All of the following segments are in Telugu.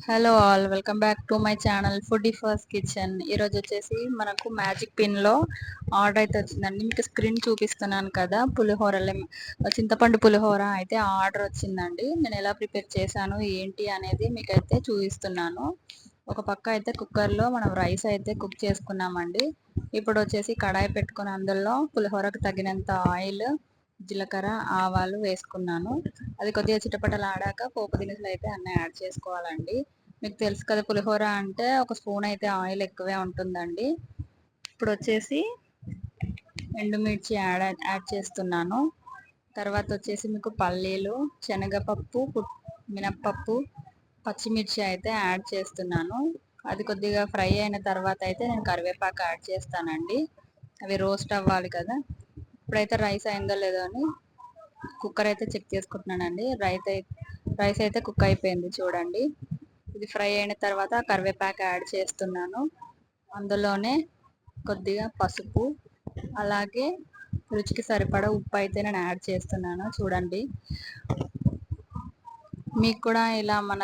Hello all, welcome back to my channel foodie first kitchen. ఈరోజు వచ్చేసి మనకు మ్యాజిక్ పిన్లో ఆర్డర్ అయితే వచ్చిందండి. మీకు స్క్రీన్ చూపిస్తున్నాను కదా, పులిహోర చింతపండు పులిహోర అయితే ఆర్డర్ వచ్చిందండి. నేను ఎలా ప్రిపేర్ చేశాను ఏంటి అనేది మీకైతే చూపిస్తున్నాను. ఒక పక్క అయితే కుక్కర్లో మనం రైస్ అయితే కుక్ చేసుకున్నామండి. ఇప్పుడు వచ్చేసి కడాయి పెట్టుకుని అందులో పులిహోరకు తగినంత ఆయిల్, జీలకర్ర, ఆవాలు వేసుకున్నాను. అది కొద్దిగా చిటపటలు ఆడాక పోపు దినుసులు అయితే అన్నీ యాడ్ చేసుకోవాలండి. మీకు తెలుసు కదా, పులిహోర అంటే ఒక స్పూన్ అయితే ఆయిల్ ఎక్కువే ఉంటుందండి. ఇప్పుడు వచ్చేసి ఎండుమిర్చి యాడ్ చేస్తున్నాను. తర్వాత వచ్చేసి మీకు పల్లీలు, శనగపప్పు, మినప్పప్పు, పచ్చిమిర్చి అయితే యాడ్ చేస్తున్నాను. అది కొద్దిగా ఫ్రై అయిన తర్వాత అయితే నేను కరివేపాకు యాడ్ చేస్తానండి. అవి రోస్ట్ అవ్వాలి కదా. ఇప్పుడైతే రైస్ అయిందో లేదో అని కుక్కర్ అయితే చెక్ చేసుకుంటున్నానండి. రైస్ అయితే కుక్ అయిపోయింది చూడండి. ఇది ఫ్రై అయిన తర్వాత కరివేపాకు యాడ్ చేస్తున్నాను. అందులోనే కొద్దిగా పసుపు, అలాగే రుచికి సరిపడా ఉప్పు అయితే నేను యాడ్ చేస్తున్నాను చూడండి. మీకు కూడా ఇలా మన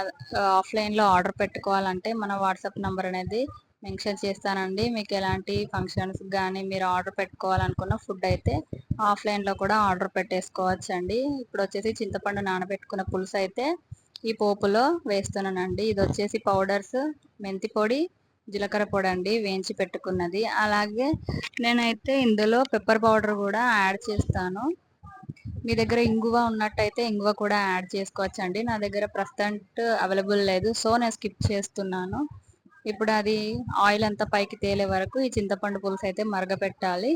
ఆఫ్లైన్లో ఆర్డర్ పెట్టుకోవాలంటే మన వాట్సాప్ నెంబర్ అనేది మెన్షన్ చేస్తానండి. మీకు ఎలాంటి ఫంక్షన్స్ కానీ మీరు ఆర్డర్ పెట్టుకోవాలనుకున్న ఫుడ్ అయితే ఆఫ్లైన్లో కూడా ఆర్డర్ పెట్టేసుకోవచ్చండి. ఇప్పుడు వచ్చేసి చింతపండు నానబెట్టుకున్న పులుసు అయితే ఈ పోపులో వేస్తున్నానండి. ఇది వచ్చేసి పౌడర్స్, మెంతి పొడి, జీలకర్ర పొడి అండి, వేయించి పెట్టుకున్నది. అలాగే నేనైతే ఇందులో పెప్పర్ పౌడర్ కూడా యాడ్ చేస్తాను. మీ దగ్గర ఇంగువ ఉన్నట్టయితే ఇంగువ కూడా యాడ్ చేసుకోవచ్చండి. నా దగ్గర ప్రస్తుతానికి అవైలబుల్ లేదు, సో నేను స్కిప్ చేస్తున్నాను. ఇప్పుడు అది ఆయిల్ అంతా పైకి తేలే వరకు ఈ చింతపండు పులుసు అయితే మరగపెట్టాలి.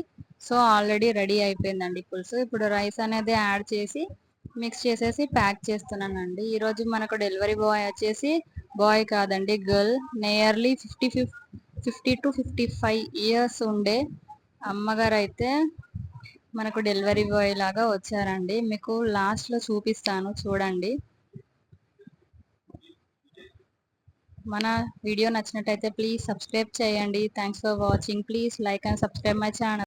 సో ఆల్రెడీ రెడీ అయిపోయిందండి పులుసు. ఇప్పుడు రైస్ అనేది యాడ్ చేసి మిక్స్ చేసేసి ప్యాక్ చేస్తున్నానండి. ఈరోజు మనకు డెలివరీ బాయ్ వచ్చేసి బాయ్ కాదండి, గర్ల్. నియర్లీ 50 to 55 ఇయర్స్ ఉండే అమ్మగారు అయితే మనకు డెలివరీ బాయ్ లాగా వచ్చారండి. మీకు లాస్ట్లో చూపిస్తాను చూడండి. మన వీడియో నచ్చినట్టయితే ప్లీజ్ సబ్స్క్రైబ్ చేయండి. Thanks for watching. Please like and subscribe my channel.